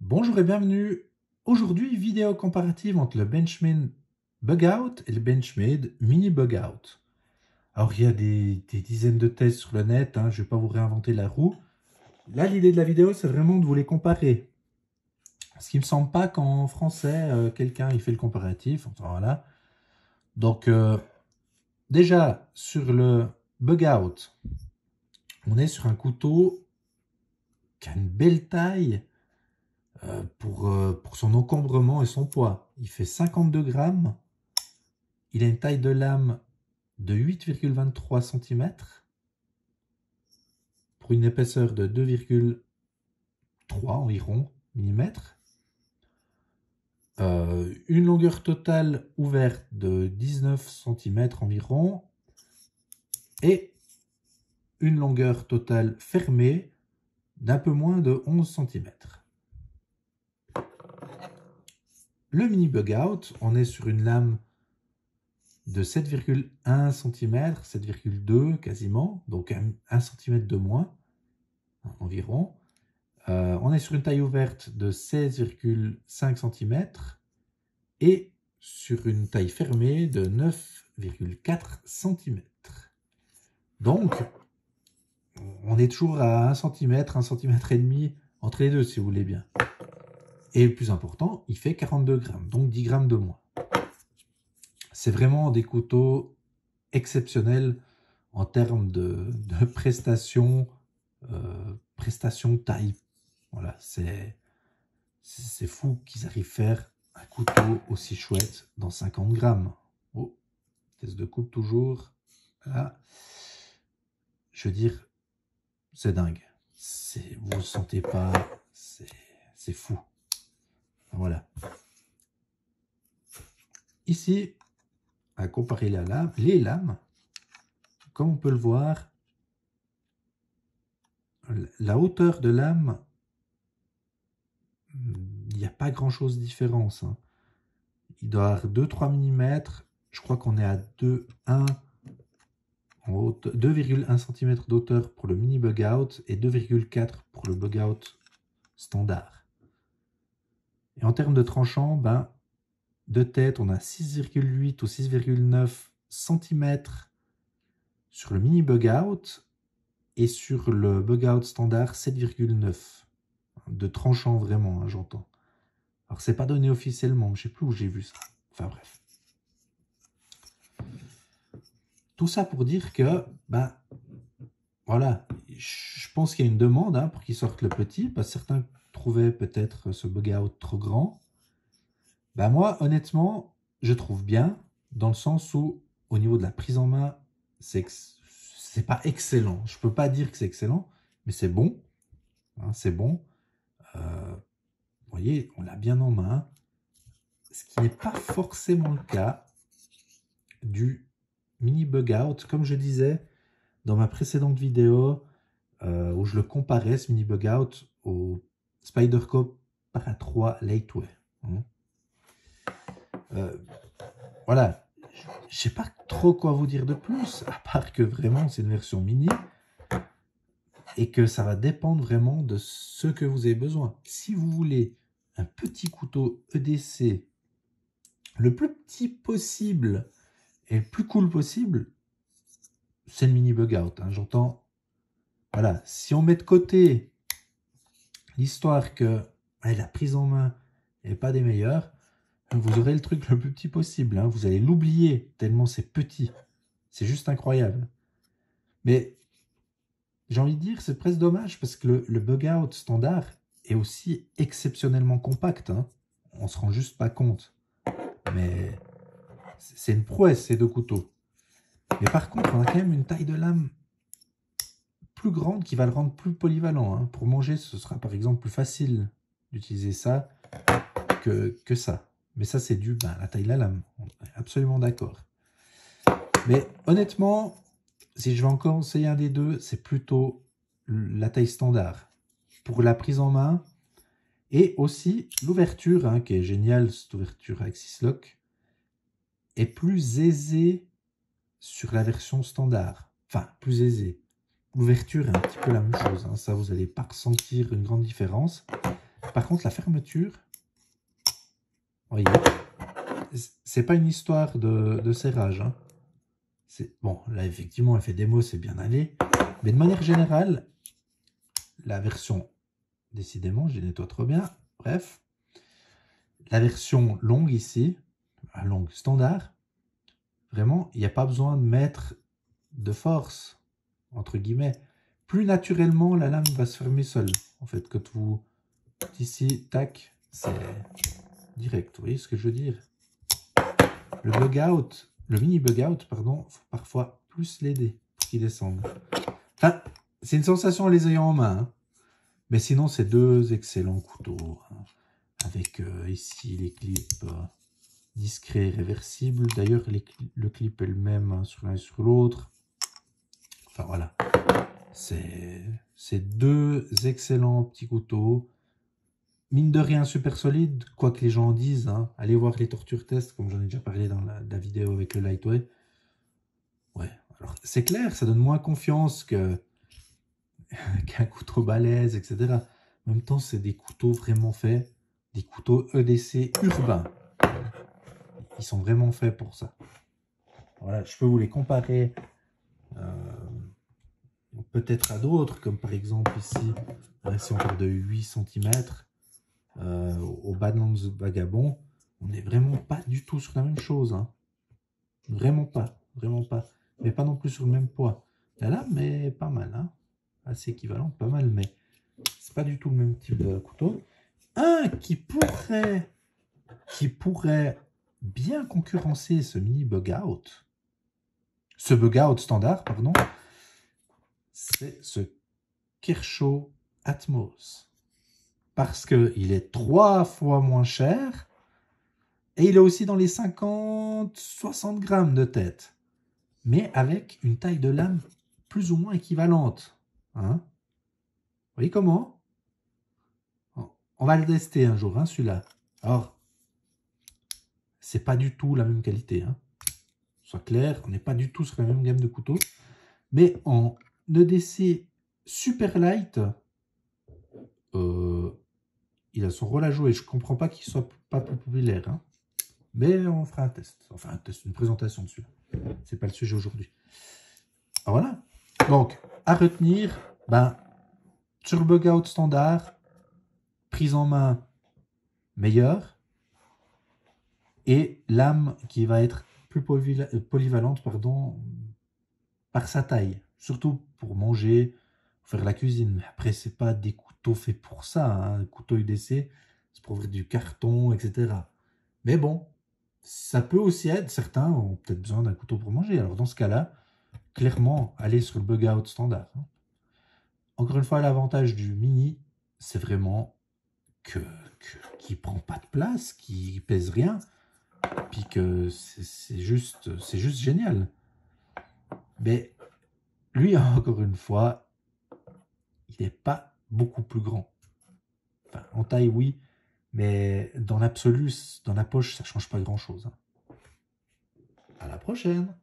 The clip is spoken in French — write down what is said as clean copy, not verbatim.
Bonjour et bienvenue. Aujourd'hui, vidéo comparative entre le Benchmade Bugout et le Benchmade Mini Bugout. Alors, il y a des dizaines de tests sur le net, je ne vais pas vous réinventer la roue. Là, l'idée de la vidéo, c'est vraiment de vous les comparer. Parce qu'il ne me semble pas qu'en français, quelqu'un il fait le comparatif. Enfin, voilà. Donc, déjà, sur le Bugout, on est sur un couteau qui a une belle taille. Pour son encombrement et son poids. Il fait 52 grammes. Il a une taille de lame de 8,23 cm pour une épaisseur de 2,3 environ mm. Une longueur totale ouverte de 19 cm environ et une longueur totale fermée d'un peu moins de 11 cm. Le Mini Bugout, on est sur une lame de 7,1 cm, 7,2 quasiment, donc 1 cm de moins environ. On est sur une taille ouverte de 16,5 cm et sur une taille fermée de 9,4 cm. Donc, on est toujours à 1 cm, 1 cm et demi entre les deux si vous voulez bien. Et le plus important, il fait 42 grammes, donc 10 grammes de moins. C'est vraiment des couteaux exceptionnels en termes de prestations, prestations taille. Voilà, c'est fou qu'ils arrivent à faire un couteau aussi chouette dans 50 grammes. Oh, test de coupe toujours. Là, je veux dire, c'est dingue. Vous ne sentez pas, c'est fou. Voilà. Ici, à comparer les lames, comme on peut le voir, la hauteur de lame, il n'y a pas grand chose de différence. Il doit avoir 2-3 mm. Je crois qu'on est à 2,1 cm d'hauteur pour le Mini Bugout et 2,4 pour le Bugout standard. Et en termes de tranchant, de tête, on a 6,8 ou 6,9 cm sur le Mini Bugout et sur le Bugout standard 7,9 de tranchant vraiment, j'entends. Alors c'est pas donné officiellement, je sais plus où j'ai vu ça. Enfin bref. Tout ça pour dire que, voilà, je pense qu'il y a une demande pour qu'il sorte le petit, parce que certains trouvaient peut-être ce Bugout trop grand. Moi, honnêtement, je trouve bien, dans le sens où, au niveau de la prise en main, c'est pas excellent. Je peux pas dire que c'est excellent, mais c'est bon. C'est bon. Vous voyez, on l'a bien en main. Ce qui n'est pas forcément le cas du Mini Bugout. Comme je disais dans ma précédente vidéo, où je le comparais, ce Mini Bugout, au Spyderco Para 3 Lightweight. Voilà. Je sais pas trop quoi vous dire de plus, à part que vraiment c'est une version mini et que ça va dépendre vraiment de ce que vous avez besoin. Si vous voulez un petit couteau EDC, le plus petit possible et le plus cool possible, c'est le Mini Bugout. J'entends, voilà, si on met de côté l'histoire que la prise en main n'est pas des meilleures, vous aurez le truc le plus petit possible. Vous allez l'oublier tellement c'est petit. C'est juste incroyable. Mais j'ai envie de dire, c'est presque dommage parce que le Bugout standard est aussi exceptionnellement compact. On se rend juste pas compte. Mais c'est une prouesse, ces deux couteaux. Mais par contre, on a quand même une taille de lame plus grande qui va le rendre plus polyvalent. Pour manger, ce sera par exemple plus facile d'utiliser ça que ça. Mais ça, c'est dû à la taille de la lame. On est absolument d'accord. Mais honnêtement, si je vais encore conseiller un des deux, c'est plutôt la taille standard. Pour la prise en main et aussi l'ouverture, qui est géniale, cette ouverture Axis Lock, est plus aisée sur la version standard. Enfin, plus aisée. L'ouverture est un petit peu la même chose. Ça, vous n'allez pas ressentir une grande différence. par contre, la fermeture, voyez, c'est pas une histoire de serrage. Hein. Bon, là, effectivement, effet démo, c'est bien allé. Mais de manière générale, la version, décidément, je les nettoie trop bien. Bref, la version longue ici, longue standard, vraiment, il n'y a pas besoin de mettre de force, entre guillemets. Plus naturellement, la lame va se fermer seule. En fait, quand vous, ici, tac, c'est direct. Vous voyez ce que je veux dire? Le bug out, le mini bug out, pardon, faut parfois plus l'aider pour qu'il descende. Enfin, c'est une sensation en les ayant en main. Hein. Mais sinon, c'est deux excellents couteaux. Hein, avec ici les clips discrets, réversibles. D'ailleurs, le clip est le même hein, sur l'un et sur l'autre. Enfin, voilà. C'est deux excellents petits couteaux. Mine de rien, super solide, quoi que les gens en disent. Hein. Allez voir les torture tests, comme j'en ai déjà parlé dans la vidéo avec le lightweight. Ouais, alors c'est clair, ça donne moins confiance qu'un couteau balèze, etc. En même temps, c'est des couteaux vraiment faits, des couteaux EDC urbains. Ils sont vraiment faits pour ça. Voilà, je peux vous les comparer peut-être à d'autres, comme par exemple ici, si on parle de 8 cm, au Badlands Vagabond, on n'est vraiment pas du tout sur la même chose. Hein. Vraiment pas, vraiment pas. Mais pas non plus sur le même poids. La lame est pas mal, hein. Assez équivalente, pas mal, mais c'est pas du tout le même type de couteau. Un qui pourrait bien concurrencer ce mini bug out, ce bug out standard, pardon, c'est ce Kershaw Atmos. Parce qu'il est 3 fois moins cher et il est aussi dans les 50-60 grammes de tête. Mais avec une taille de lame plus ou moins équivalente. Hein? Vous voyez comment? On va le tester un jour, hein, celui-là. Alors, c'est pas du tout la même qualité. Hein. Soit clair, on n'est pas du tout sur la même gamme de couteaux. Mais en EDC super light, il a son rôle à jouer. Je comprends pas qu'il soit pas plus populaire. Hein. Mais on fera un test. Enfin, un test, une présentation dessus. C'est pas le sujet aujourd'hui. Voilà. Donc, à retenir, sur le bug out standard, prise en main meilleure et lame qui va être plus polyvalente par sa taille. Surtout pour manger, faire la cuisine. Mais après, c'est pas des couteaux faits pour ça. Hein. Un couteau UDC, c'est pour ouvrir du carton, etc. Mais bon, ça peut aussi être, certains ont peut-être besoin d'un couteau pour manger. Alors dans ce cas-là, clairement, aller sur le bug out standard. Hein. Encore une fois, l'avantage du mini, c'est vraiment qu'il ne prend pas de place, qu'il pèse rien, puis que c'est juste génial. Mais lui, encore une fois, il n'est pas beaucoup plus grand. Enfin, en taille, oui, mais dans l'absolu, dans la poche, ça ne change pas grand-chose. Hein. À la prochaine!